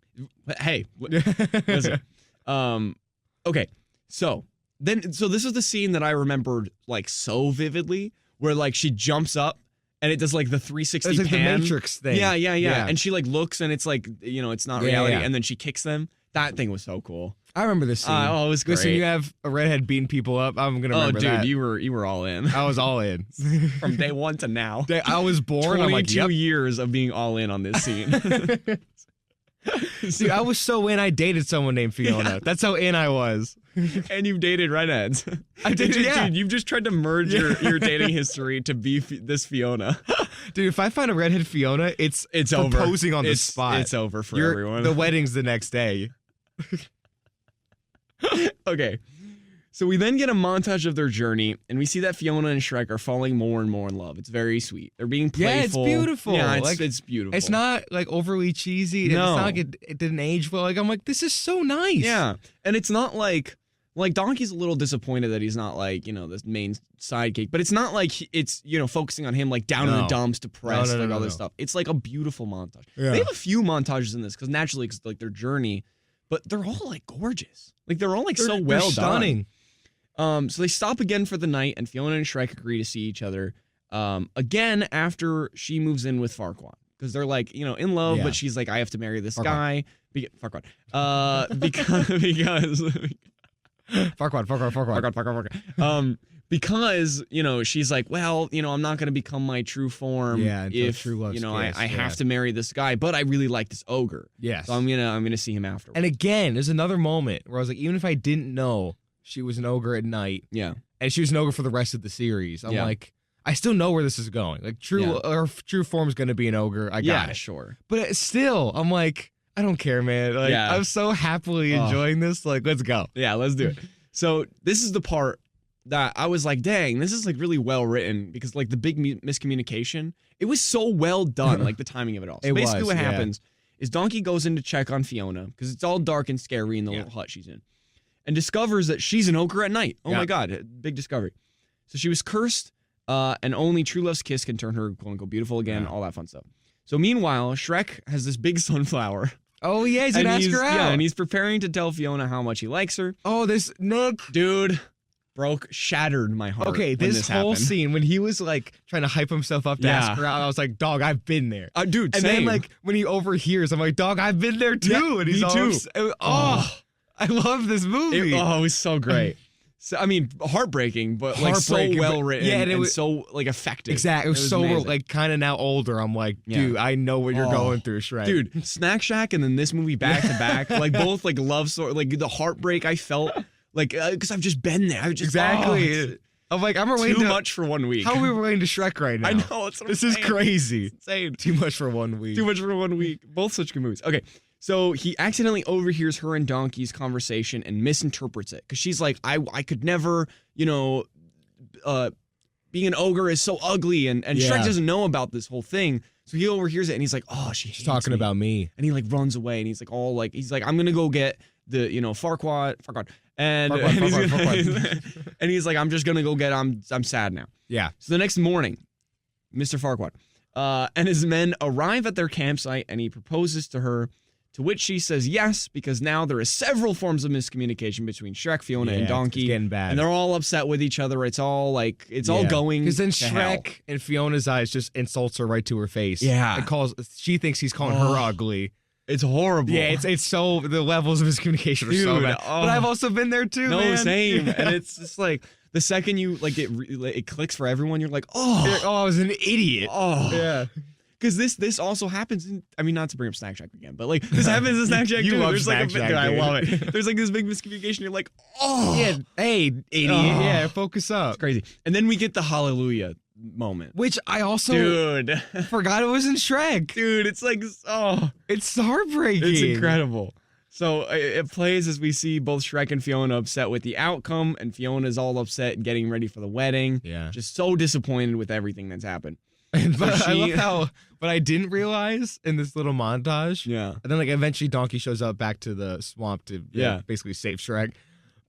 Hey, listen. Okay, so this is the scene that I remembered like so vividly, where like she jumps up and it does like the 360 It's like pan. the Matrix thing. Yeah. And she like looks and it's like, you know, it's not reality. Yeah. And then she kicks them. That thing was so cool. I remember this scene. Oh, it was great. Listen, you have a redhead beating people up. I'm gonna remember dude, that. you were all in. I was all in From day one to now. I was born. 22 I'm like, yep. years of being all in on this scene. Dude, I was so in. I dated someone named Fiona. Yeah. That's how in I was. And you've dated redheads. I did, yeah. Dude, you've just tried to merge your dating history to be this Fiona. Dude, if I find a redhead Fiona, it's proposing over. on the spot. It's over for everyone. The wedding's the next day. Okay. So we then get a montage of their journey, and we see that Fiona and Shrek are falling more and more in love. It's very sweet. They're being playful. Yeah, it's beautiful. Yeah, like, it's beautiful. It's not like overly cheesy. No. It's not like it didn't age well. Like I'm like, this is so nice. Yeah, and it's not like Donkey's a little disappointed that he's not like, you know, this main sidekick, but it's not like it's, you know, focusing on him like down in the dumps, depressed, all this stuff. It's like a beautiful montage. Yeah. They have a few montages in this because naturally, because like their journey, but they're all like gorgeous. Like they're all like so well done. Stunning. So they stop again for the night, and Fiona and Shrek agree to see each other again after she moves in with Farquaad. Because they're like, you know, in love, but she's like, I have to marry this guy. Farquaad. Because, you know, she's like, well, you know, I'm not going to become my true form if, true love's you know, kiss, I have to marry this guy, but I really like this ogre. Yes. So I'm gonna see him afterwards. And again, there's another moment where I was like, even if I didn't know she was an ogre at night, and she was an ogre for the rest of the series, I'm like, I still know where this is going. Like her true form's gonna be an ogre. I got it. Sure. But still, I'm like, I don't care, man. Like I'm so happily enjoying this. Like, let's go. Yeah, let's do it. So this is the part that I was like, dang, this is like really well written, because like the big miscommunication, it was so well done, like the timing of it all. So basically what happens is Donkey goes in to check on Fiona because it's all dark and scary in the little hut she's in, and discovers that she's an ogre at night. Oh my God, big discovery. So she was cursed, and only true love's kiss can turn her quote unquote beautiful again, all that fun stuff. So meanwhile, Shrek has this big sunflower. Oh yeah, he's gonna ask her out. Yeah, and he's preparing to tell Fiona how much he likes her. Oh, this Nick, dude, shattered my heart. Okay, this whole scene when he was like trying to hype himself up to ask her out, I was like, dog, I've been there. Dude, and then like when he overhears, I'm like, dog, I've been there too. Yeah, and he's me too. I love this movie. It was so great. So, I mean, heartbreaking, but like so well written, and it was so like effective. Exactly, it was so amazing. Like kind of now older. I'm like, dude, I know what you're going through, Shrek. Dude, Snack Shack and then this movie back to back, like both like love story, like the heartbreak I felt, like because I've just been there. I've just I'm like, I'm relating too much for 1 week. How are we relating to Shrek right now? I know, this is crazy. It's insane. Too much for 1 week. Too much for 1 week. Both such good movies. Okay. So he accidentally overhears her and Donkey's conversation and misinterprets it, because she's like, I could never, you know, being an ogre is so ugly, and Shrek doesn't know about this whole thing. So he overhears it and he's like, oh, she's talking about me. And he like runs away and he's like, he's like, I'm gonna go get the, you know, Farquaad, and he's like, I'm just gonna go get, I'm sad now. Yeah. So the next morning, Mr. Farquaad and his men arrive at their campsite, and he proposes to her. To which she says yes, because now there is several forms of miscommunication between Shrek, Fiona, and Donkey. It's getting bad. And they're all upset with each other. It's all like, it's all going. Because then to Shrek, hell. in Fiona's eyes, just insults her right to her face. Yeah. And she thinks he's calling her ugly. It's horrible. Yeah, it's so, the levels of miscommunication are so bad. But I've also been there too, man. Same. And it's just like, the second you, like, it clicks for everyone, you're like, I was an idiot. Yeah. Because this also happens in, I mean, not to bring up Snack Shack again, but like this happens in Snack Shack too. Love There's Snack like Shack, dude, I love it. There's like this big miscommunication. You're like, yeah, hey, idiot. Yeah, focus up. It's crazy. And then we get the hallelujah moment. Which I also forgot it was in Shrek. Dude, it's like, it's heartbreaking. It's incredible. So it plays as we see both Shrek and Fiona upset with the outcome, and Fiona's all upset and getting ready for the wedding. Yeah. Just so disappointed with everything that's happened. But I love how, what I didn't realize in this little montage. Yeah. And then like eventually Donkey shows up back to the swamp to basically save Shrek.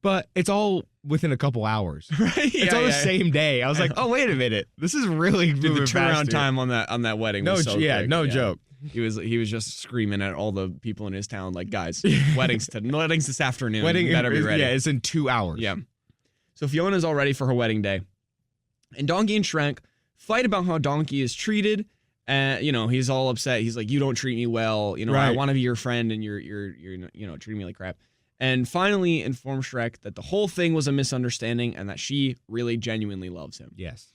but it's all within a couple hours. Right? It's all the same day. I was like, oh, wait a minute. This is really Dude, the moving turnaround faster. time on that wedding was so quick. No joke. He was just screaming at all the people in his town, like, guys, weddings this afternoon. You better be ready. Yeah, it's in 2 hours. Yeah. So Fiona's all ready for her wedding day. And Donkey and Shrek fight about how Donkey is treated. He's all upset. He's like, you don't treat me well. I want to be your friend and you're treating me like crap. And finally inform Shrek that the whole thing was a misunderstanding and that she really genuinely loves him. Yes.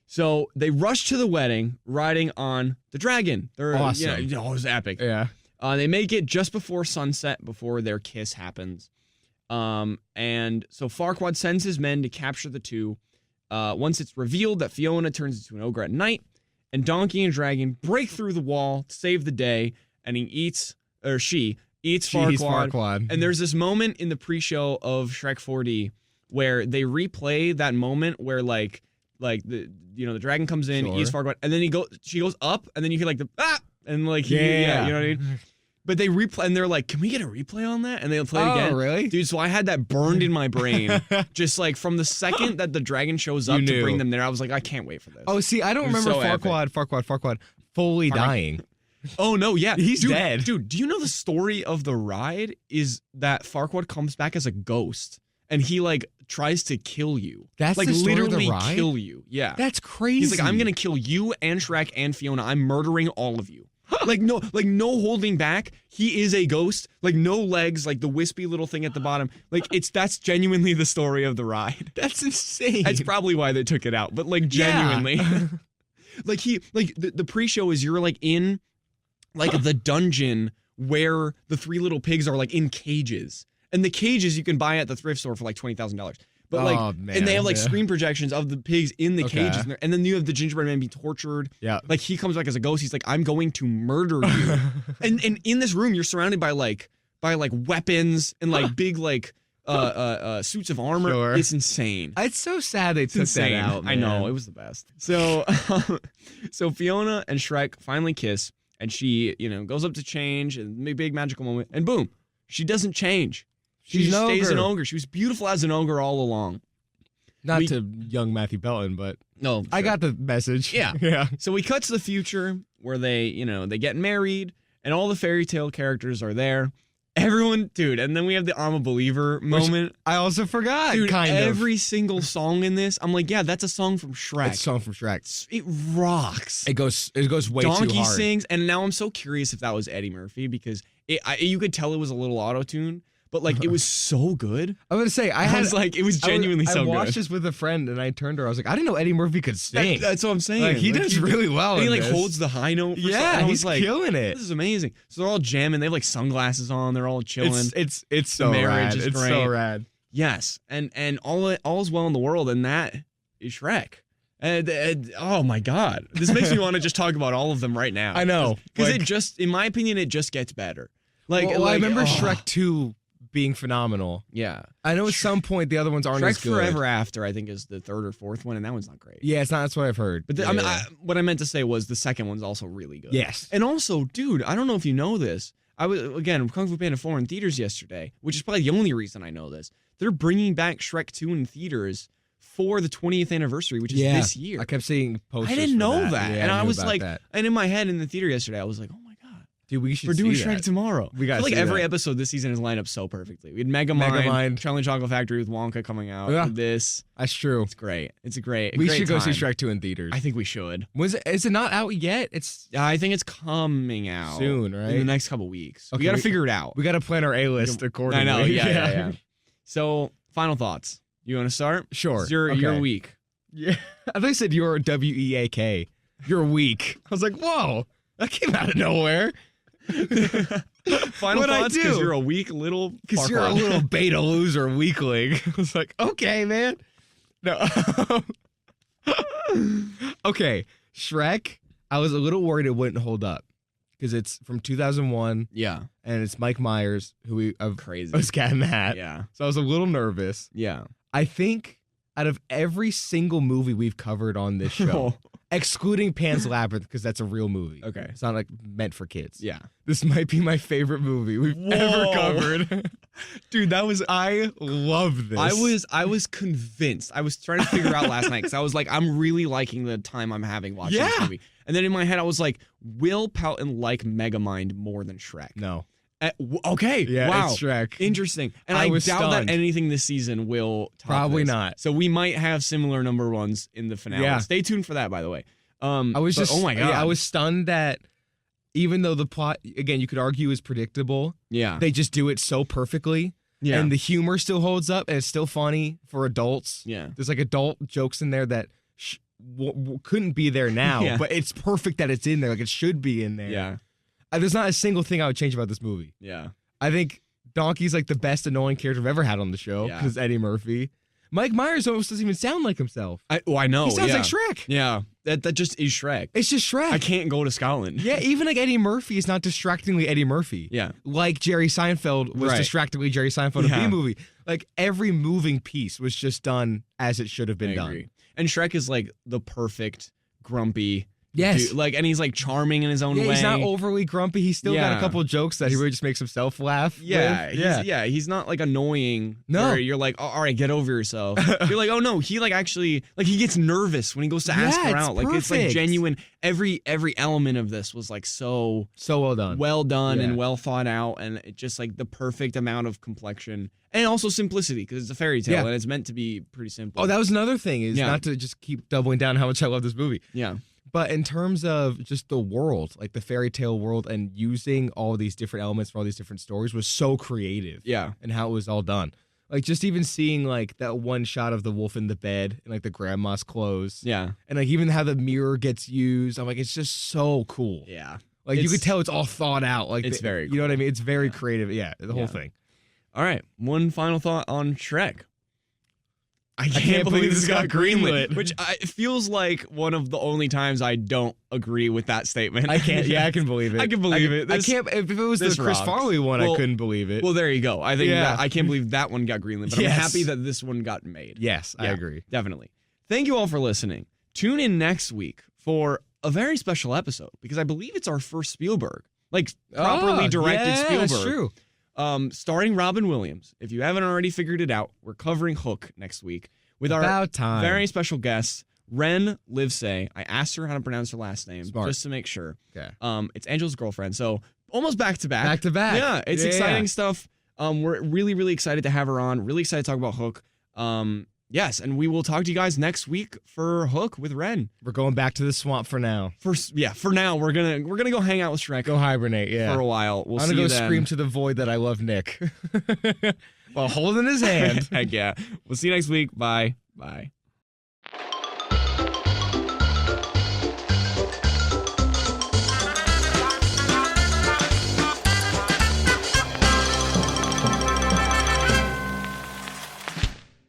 So they rush to the wedding riding on the dragon. They're awesome. it was epic. Yeah. They make it just before sunset, before their kiss happens. And so Farquaad sends his men to capture the two. Once it's revealed that Fiona turns into an ogre at night, and Donkey and Dragon break through the wall to save the day, and she eats Farquaad. And there's this moment in the pre-show of Shrek 4D where they replay that moment where like the dragon comes in, eats Farquaad, and then she goes up, and then you hear like the and like you know what I mean? But they replay, and they're like, "Can we get a replay on that?" And they'll play it again. Oh, really? Dude, so I had that burned in my brain. Just like from the second that the dragon shows up to bring them there, I was like, I can't wait for this. Oh, see, I don't remember Farquaad fully dying. Oh, no, yeah. He's dead. Dude, do you know the story of the ride is that Farquaad comes back as a ghost, and he like tries to kill you. That's like the story literally of the ride? kill you. Yeah. That's crazy. He's like, I'm going to kill you and Shrek and Fiona. I'm murdering all of you. Like no holding back. He is a ghost. Like no legs. Like the wispy little thing at the bottom. Like that's genuinely the story of the ride. That's insane. That's probably why they took it out. But like genuinely, like the pre-show is you're like in like the dungeon where the three little pigs are like in cages, and the cages you can buy at the thrift store for like $20,000. But like, and they have like screen projections of the pigs in the cages, and then you have the gingerbread man be tortured. Yeah, like he comes back as a ghost. He's like, I'm going to murder you. and in this room, you're surrounded by weapons and like big like suits of armor. Sure. It's insane. It's so sad they took that out. Man. I know, it was the best. So so Fiona and Shrek finally kiss, and she goes up to change, and big magical moment, and boom, she doesn't change. She just stays an ogre. She was beautiful as an ogre all along. Not to young Matthew Pelton, but no, sure. I got the message. Yeah. Yeah. So we cut to the future where they get married and all the fairy tale characters are there. Everyone, dude, and then we have the I'm a Believer moment. Which I also forgot, dude, every single song in this, I'm like, yeah, that's a song from Shrek. It's a song from Shrek. It rocks. It goes way too hard. Donkey sings, and now I'm so curious if that was Eddie Murphy because you could tell it was a little auto-tuned. But like it was so good. I'm gonna say it was genuinely so good. I watched this with a friend and I turned to her. I was like, I didn't know Eddie Murphy could sing. That's what I'm saying. Like, he does really well. And he like holds the high note. He's like, killing it. This is amazing. So they're all jamming. They have like sunglasses on. They're all chilling. It's so rad. It's so rad. Yes, and all's well in the world, and that is Shrek. And oh my God, this makes me want to just talk about all of them right now. I know because in my opinion, it just gets better. Like, I remember Shrek 2 being phenomenal. Yeah. I know at some point the other ones aren't as good. Shrek Forever After, I think, is the third or fourth one, and that one's not great. Yeah, it's not. That's what I've heard. But what I meant to say was the second one's also really good. Yes. And also, dude, I don't know if you know this. I was, again, Kung Fu Panda 4 in theaters yesterday, which is probably the only reason I know this. They're bringing back Shrek 2 in theaters for the 20th anniversary, which is this year. I kept seeing posters. I didn't know that. Yeah, and I was like, and in my head in the theater yesterday, I was like, oh my God. Dude, we should We're doing see Shrek that. tomorrow. We got like every episode this season is lined up so perfectly. We had Megamind, Charlie Chocolate Factory with Wonka coming out. Yeah. This. That's true. It's great. It's a great We should go time. see Shrek 2 in theaters. I think we should. Is it not out yet? I think it's coming out soon, right? In the next couple weeks. Okay, we got to figure it out. We got to plan our A-list accordingly. I know. Yeah. So, final thoughts. You want to start? Sure. Your week. Yeah. I thought you said you're WEAK. You're weak. I was like, whoa, that came out of nowhere. Final thoughts because you're a weak little because you're a little beta loser weakling. I was like, okay, man. No. Okay, Shrek. I was a little worried it wouldn't hold up because it's from 2001. Yeah, and it's Mike Myers who crazy was Cat in the Hat. Yeah, so I was a little nervous. Yeah, I think out of every single movie we've covered on this show. Excluding Pan's Labyrinth, because that's a real movie. Okay. It's not like meant for kids. Yeah. This might be my favorite movie we've ever covered. Dude, I love this. I was convinced. I was trying to figure out last night because I was like, I'm really liking the time I'm having watching this movie. And then in my head, I was like, will Pelton like Megamind more than Shrek? No. Okay. Yeah, wow. It's Shrek. Interesting. And I doubt stunned. that anything this season will top Probably this. not. So we might have similar number ones in the finale. Yeah. Stay tuned for that, by the way. Oh my God. Yeah, I was stunned that even though the plot, again, you could argue is predictable. Yeah. They just do it so perfectly. Yeah. And the humor still holds up and it's still funny for adults. Yeah. There's like adult jokes in there that couldn't be there now, but it's perfect that it's in there. Like it should be in there. Yeah. There's not a single thing I would change about this movie. Yeah. I think Donkey's like the best annoying character I've ever had on the show because Eddie Murphy. Mike Myers almost doesn't even sound like himself. I know. He sounds like Shrek. Yeah. That just is Shrek. It's just Shrek. I can't go to Scotland. Yeah, even like Eddie Murphy is not distractingly Eddie Murphy. Yeah. Like Jerry Seinfeld was distractingly Jerry Seinfeld in B-movie. Like every moving piece was just done as it should have been done. And Shrek is like the perfect grumpy dude. Like, and he's like charming in his own way. He's not overly grumpy. He's still got a couple jokes that he really just makes himself laugh. He's not like annoying. No. Where you're like, oh, all right, get over yourself. You're like, oh no, he like actually like he gets nervous when he goes to ask her out. Like it's like genuine. Every element of this was like so well done, and well thought out, and it just like the perfect amount of complexion. And also simplicity, because it's a fairy tale and it's meant to be pretty simple. Oh, that was another thing, is not to just keep doubling down how much I love this movie. Yeah. But in terms of just the world, like the fairy tale world, and using all these different elements for all these different stories was so creative. Yeah. And how it was all done. Like just even seeing like that one shot of the wolf in the bed and like the grandma's clothes. Yeah. And like even how the mirror gets used. I'm like, it's just so cool. Yeah. Like you could tell it's all thought out. Like it's very cool. You know what I mean? It's very creative. Yeah. The whole thing. All right. One final thought on Shrek. I can't believe this got greenlit. Which it feels like one of the only times I don't agree with that statement. I can't. Yeah, I can believe it. I can believe it. I can't. If it was the Chris Farley one, I couldn't believe it. Well, there you go. I think that I can't believe that one got greenlit, but I'm happy that this one got made. Yes, I agree. Definitely. Thank you all for listening. Tune in next week for a very special episode because I believe it's our first Spielberg, like properly directed Spielberg. That's true. Starring Robin Williams. If you haven't already figured it out, we're covering Hook next week with our very special guest, Ren Livesay. I asked her how to pronounce her last name just to make sure. Okay. It's Angela's girlfriend, so almost back to back. Back to back. Yeah, it's exciting stuff. We're really, really excited to have her on. Really excited to talk about Hook. Yes, and we will talk to you guys next week for Hook with Ren. We're going back to the swamp for now. For now, we're gonna go hang out with Shrek. Go hibernate, for a while. I'm gonna go scream to the void that I love Nick while holding his hand. Heck yeah. We'll see you next week. Bye. Bye.